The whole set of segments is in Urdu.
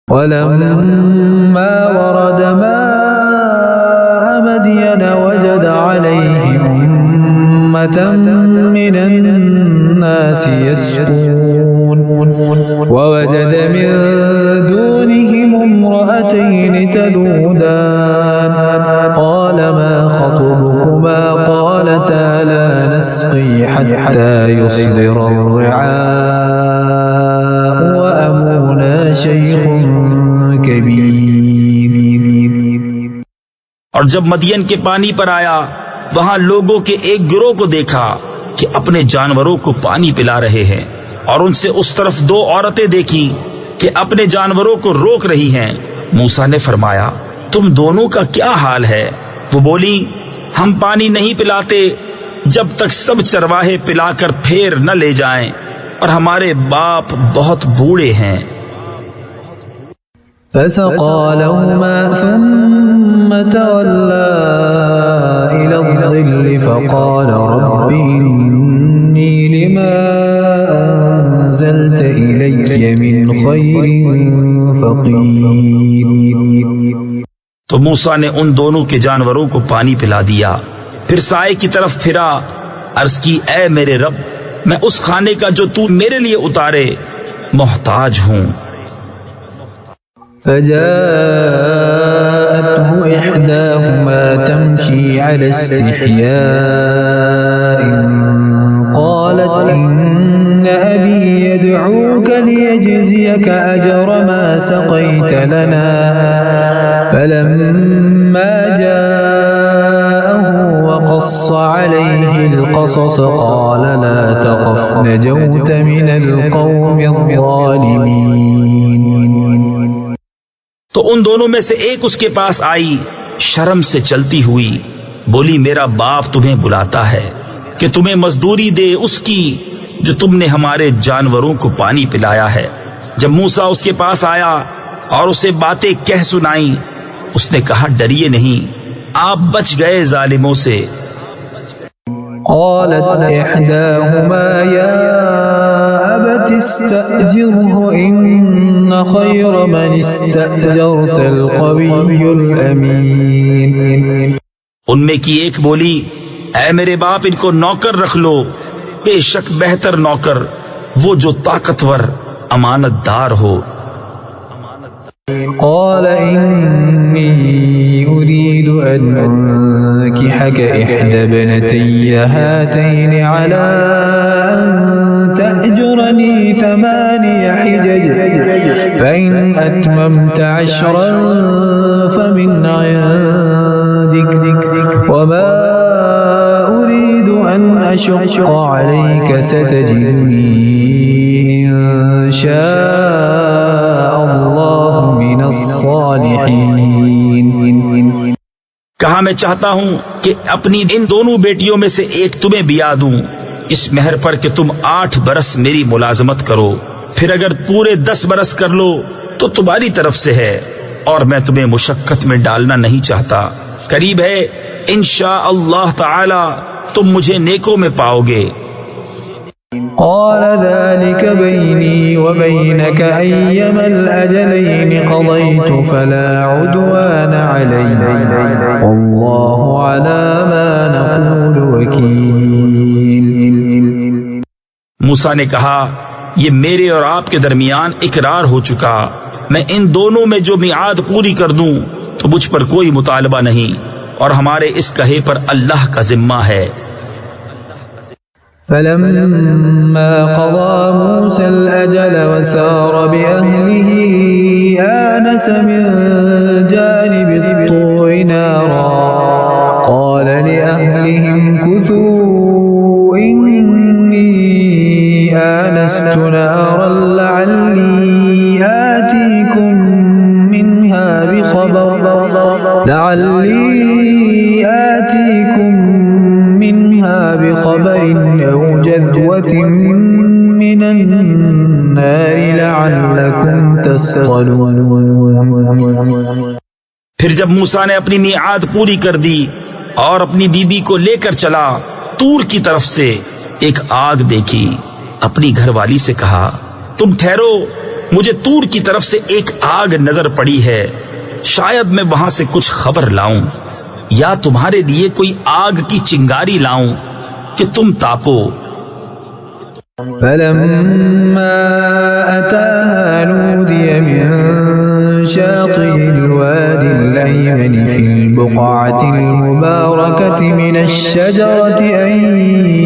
ولما ورد ماء مدين وجد عليه أمة من الناس يسقون ووجد من دونهم امرأتين تذودان قال ما خطبكما قالتا لا نسقي حتى يصدر الرعاء وأبونا شيخ كبير. اور جب مدین کے پانی پر آیا وہاں لوگوں کے ایک گروہ کو دیکھا کہ اپنے جانوروں کو پانی پلا رہے ہیں، اور ان سے اس طرف دو عورتیں دیکھی کہ اپنے جانوروں کو روک رہی ہیں. موسیٰ نے فرمایا تم دونوں کا کیا حال ہے؟ وہ بولی ہم پانی نہیں پلاتے جب تک سب چرواہے پلا کر پھیر نہ لے جائیں، اور ہمارے باپ بہت بوڑھے ہیں. فسقى لهما ثم تولى إلى الظل فقال رب إني لما أنزلت إلي من خير فقير. تو موسیٰ نے ان دونوں کے جانوروں کو پانی پلا دیا، پھر سائے کی طرف پھرا، عرض کی اے میرے رب میں اس کھانے کا جو تو میرے لیے اتارے محتاج ہوں. فجاءته إحداهما تمشي على استحياء قالت إن أبي يدعوك ليجزيك أجر ما سقيت لنا فلما جاءه وقص عليه القصص قال لا تخف نجوت من القوم الظالمين. تو ان دونوں میں سے ایک اس کے پاس آئی شرم سے چلتی ہوئی، بولی میرا باپ تمہیں بلاتا ہے کہ تمہیں مزدوری دے اس کی جو تم نے ہمارے جانوروں کو پانی پلایا ہے. جب موسیٰ اس کے پاس آیا اور اسے باتیں کہہ سنائیں، اس نے کہا ڈریے نہیں، آپ بچ گئے ظالموں سے. قالت احداهما يا أبت استأجره إن خير من استأجرت القوي الأمين. ان میں کی ایک بولی اے میرے باپ ان کو نوکر رکھ لو، بے شک بہتر نوکر وہ جو طاقتور امانت دار ہو. قال إني أريد أن أنكحك إحدى ابنتي هاتين على أن تأجرني 8 حجج فإن أتممت 10 فمن عندك وما أريد أن أشق عليك ستجدني إن شاء الله من الصالحين. کہا میں چاہتا ہوں کہ اپنی ان دونوں بیٹیوں میں سے ایک تمہیں بیاہ دوں اس مہر پر کہ تم 8 برس میری ملازمت کرو، پھر اگر پورے 10 برس کر لو تو تمہاری طرف سے ہے، اور میں تمہیں مشقت میں ڈالنا نہیں چاہتا. قریب ہے انشاءاللہ تعالی تم مجھے نیکوں میں پاؤ گے. قال ذلك بيني وبينك أيما الأجلين قضيت فلا عدوان علي والله على ما نقول وكيل. موسیٰ نے کہا یہ میرے اور آپ کے درمیان اقرار ہو چکا، میں ان دونوں میں جو میعاد پوری کر دوں تو مجھ پر کوئی مطالبہ نہیں، اور ہمارے اس کہے پر اللہ کا ذمہ ہے. فلما قضى موسى الأجل وسار بأهله آنس من جانب الطور نارا قال لأهلهم كثوا إني آنست نارا لعلي آتيكم منها بخبر أو جذوة من النار لعلكم تصطلون. پھر جب موسیٰ نے اپنی میعاد پوری کر دی اور اپنی بیوی کو لے کر چلا، طور کی طرف سے ایک آگ دیکھی، اپنی گھر والی سے کہا تم ٹھہرو مجھے طور کی طرف سے ایک آگ نظر پڑی ہے، شاید میں وہاں سے کچھ خبر لاؤں یا تمہارے لیے کوئی آگ کی چنگاری لاؤں کہ تم تاپو۔ فلما أتاها نودي من شاطئ الوادي الأيمن في البقعة المباركة من الشجرة أن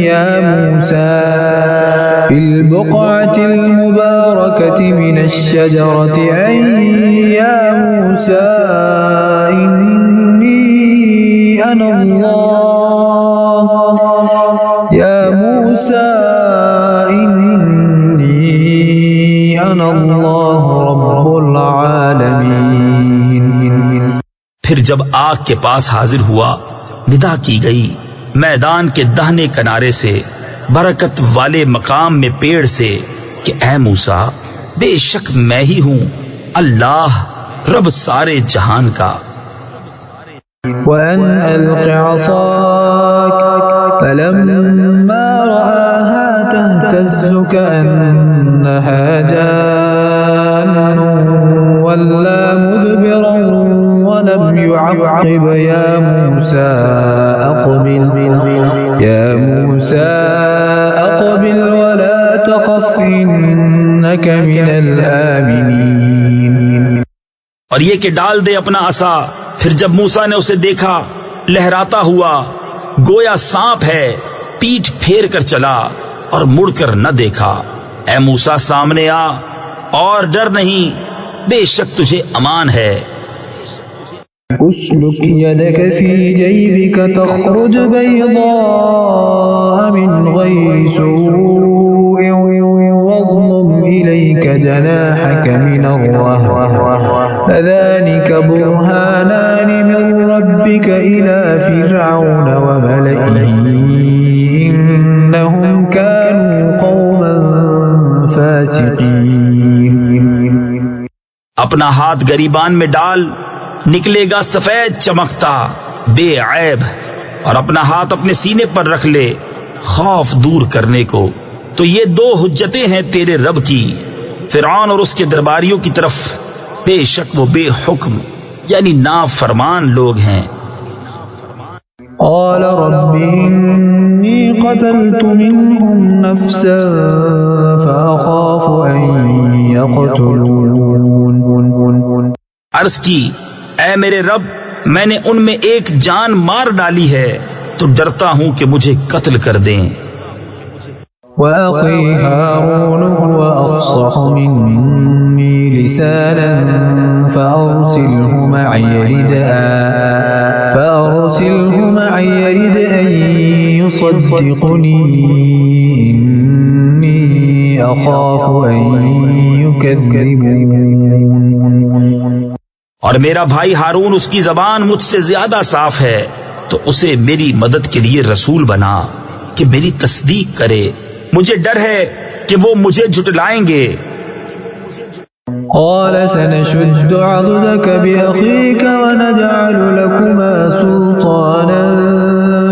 يا موسى في البقعة المباركة من الشجرة أن يا موسى إني أنا الله يا موسى پھر جب آگ کے پاس حاضر ہوا، ندا کی گئی میدان کے دہنے کنارے سے، برکت والے مقام میں پیڑ سے کہ اے موسیٰ، بے شک میں ہی ہوں اللہ رب سارے جہان کا۔ وَأَنْ أَلْقِ عَصَاكَ فَلَمَّا رَآهَا تَهْتَزُّ كَأَنَّهَا جَانٌّ وَلَّى مُدْبِرًا وَلَمْ يُعَقِّبْ يَا مُوسَى أَقْبِلْ وَلَا تَخَفْ إِنَّكَ مِنَ الْآمِنِينَ۔ اور یہ کہ ڈال دے اپنا عصا۔ پھر جب موسیٰ نے اسے دیکھا لہراتا ہوا گویا سانپ ہے، پیٹھ پھیر کر چلا اور مڑ کر نہ دیکھا۔ اے موسیٰ سامنے آ اور ڈر نہیں، بے شک تجھے امان ہے۔ اسلك يدك في جيبك تخرج بيضاء من غير سوء واضمم إليك جناحك من الرهب فذلك برهانان من ربك إلى فرعون وملئه إنهم كانوا قوما فاسقين۔ اپنا ہاتھ گریبان میں ڈال، نکلے گا سفید چمکتا بے عیب، اور اپنا ہاتھ اپنے سینے پر رکھ لے خوف دور کرنے کو۔ تو یہ دو حجتیں ہیں تیرے رب کی فرعون اور اس کے درباریوں کی طرف، بے شک وہ بے حکم یعنی نافرمان لوگ ہیں۔ قال رب إني قتلت منهم نفسا فأخاف أن يقتلون۔ عرض کی اے میرے رب، میں نے ان میں ایک جان مار ڈالی ہے تو ڈرتا ہوں کہ مجھے قتل کر دیں۔ وَأَخِي هَارُونُ هُوَ أَفْصَحُ مِنِّي لِسَانًا فَأَرْسِلْهُ مَعِيَ يَرِدْ أَن يُصَدِّقُنِي إِنِّي أَخَافُ أَن يُكَذِّبُونِ۔ اور میرا بھائی ہارون، اس کی زبان مجھ سے زیادہ صاف ہے، تو اسے میری مدد کے لیے رسول بنا کہ میری تصدیق کرے، مجھے ڈر ہے کہ وہ مجھے جھٹلائیں گے۔ قال سنشد عضدك بأخيك ونجعل لكما سلطانا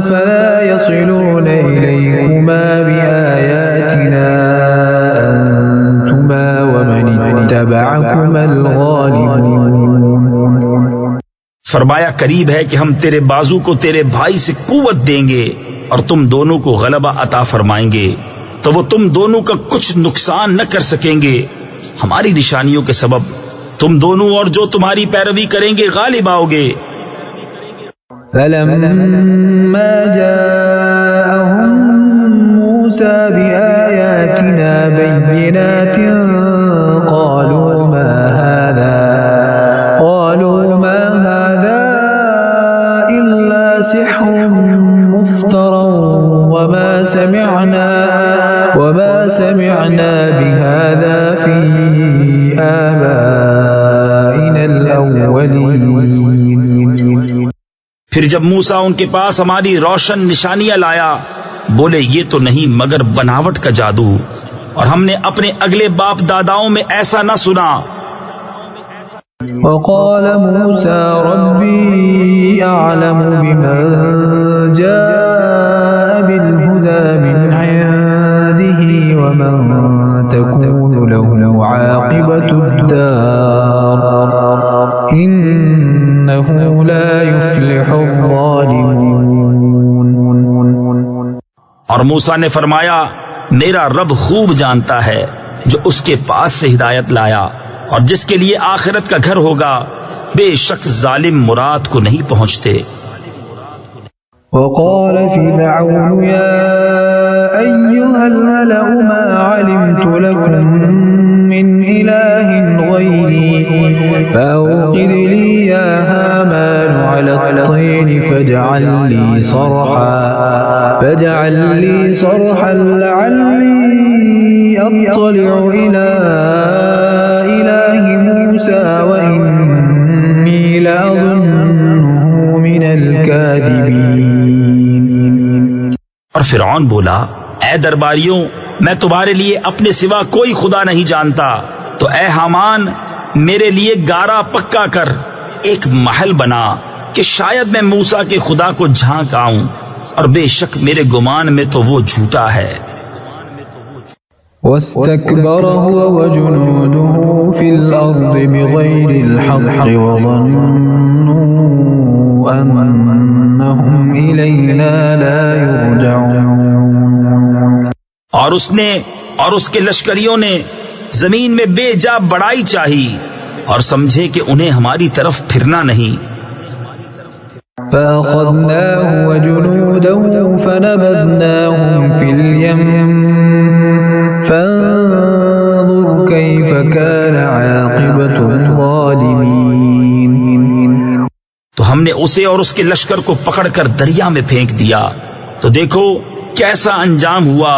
فلا يصلون إليكما بآياتنا أنتما ومن اتبعكما الغالبون۔ فرمایا قریب ہے کہ ہم تیرے بازو کو تیرے بھائی سے قوت دیں گے اور تم دونوں کو غلبہ عطا فرمائیں گے، تو وہ تم دونوں کا کچھ نقصان نہ کر سکیں گے ہماری نشانیوں کے سبب۔ تم دونوں اور جو تمہاری پیروی کریں گے غالب آؤ گے۔ فلما جاءهم موسى بآياتنا بينات قالوا ما هذا إلا سحر مفترى وما سمعنا بهذا في آبائنا الأولين۔ پھر جب موسیٰ ان کے پاس ہماری روشن نشانیاں لایا، بولے یہ تو نہیں مگر بناوٹ کا جادو، اور ہم نے اپنے اگلے باپ داداؤں میں ایسا نہ سنا۔ وقال موسى ربي أعلم بمن جاء بالهدى من عنده ومن تكون له عاقبة الدار إنه لا يفلح الظالمون. اور موسیٰ نے فرمایا میرا رب خوب جانتا ہے جو اس کے پاس سے ہدایت لایا اور جس کے لیے آخرت کا گھر ہوگا، بے شک ظالم مراد کو نہیں پہنچتے. وقال فرعون يا أيها الملأ ما علمت لكم من إله غيري فأوقد لي يا هامان على الطين فاجعل لي صرحا لعلي أطلع إلى إله موسى وإني لأظنه من الكاذبين. اور فرعون بولا اے درباریوں میں تمہارے لیے اپنے سوا کوئی خدا نہیں جانتا، تو اے حامان میرے لیے گارا پکا کر ایک محل بنا کہ شاید میں موسیٰ کے خدا کو جھانک آؤں، اور بے شک میرے گمان میں تو وہ جھوٹا ہے. واستكبر هو وجنوده في الأرض بغير الحق وظنوا أنهم إلينا لا يرجعون. اور اس نے اور اس کے لشکریوں نے زمین میں بے جا بڑائی چاہی اور سمجھے کہ انہیں ہماری طرف پھرنا نہیں. فأخذناه وجنوده فنبذناهم في اليم فانظر كيف كان عاقبة الظالمين. تو ہم نے اسے اور اس کے لشکر کو پکڑ کر دریا میں پھینک دیا، تو دیکھو کیسا انجام ہوا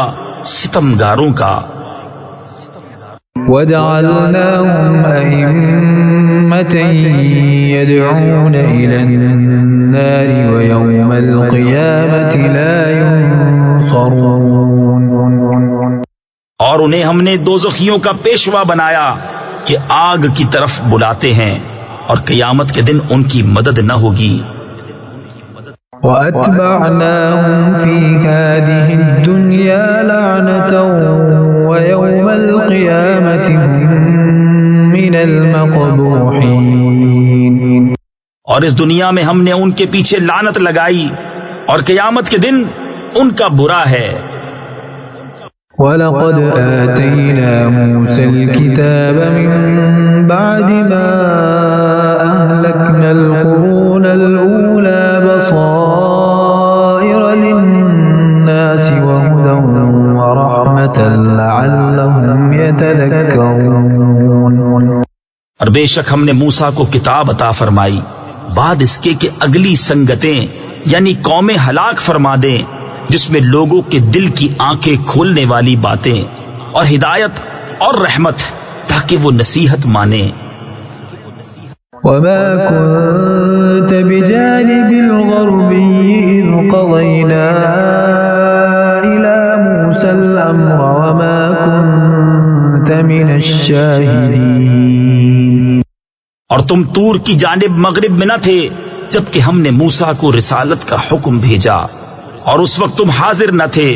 ستمگاروں کا. وجعلناهم أئمة يدعون إلى النار ويوم القيامة لا ينصرون. اور انہیں ہم نے دوزخیوں کا پیشوا بنایا کہ آگ کی طرف بلاتے ہیں، اور قیامت کے دن ان کی مدد نہ ہوگی. وَأَتْبَعْنَاهُمْ فِي هَذِهِ الدُّنْيَا لَعْنَةً وَيَوْمَ الْقِيَامَةِ هُمْ مِنَ الْمَقْبُوحِينَ. اور اس دنیا میں ہم نے ان کے پیچھے لعنت لگائی، اور قیامت کے دن ان کا برا ہے. وَلَقَدْ آتَيْنَا مُوسَى الْكِتَابَ مِنْ بَعْدِ مَا أَهْلَكْنَا الْقُرُونَ الْأُولَى بَصَائِرَ لِلنَّاسِ وَهُدًى وَرَحْمَةً لَعَلَّهُمْ يَتَذَكَّرُونَ. اور بے شک ہم نے موسیٰ کو کتاب عطا فرمائی بعد اس کے کہ اگلی سنگتیں یعنی قومیں ہلاک فرما دیں، جس میں لوگوں کے دل کی آنکھیں کھولنے والی باتیں اور ہدایت اور رحمت، تاکہ وہ نصیحت مانیں. وما كنت بجانب الغربي إذ قضينا إلى موسى الأمر وما كنت من الشاهدين. اور تم طور کی جانب مغرب میں نہ تھے جبکہ ہم نے موسیٰ کو رسالت کا حکم بھیجا، اور اس وقت تم حاضر نہ تھے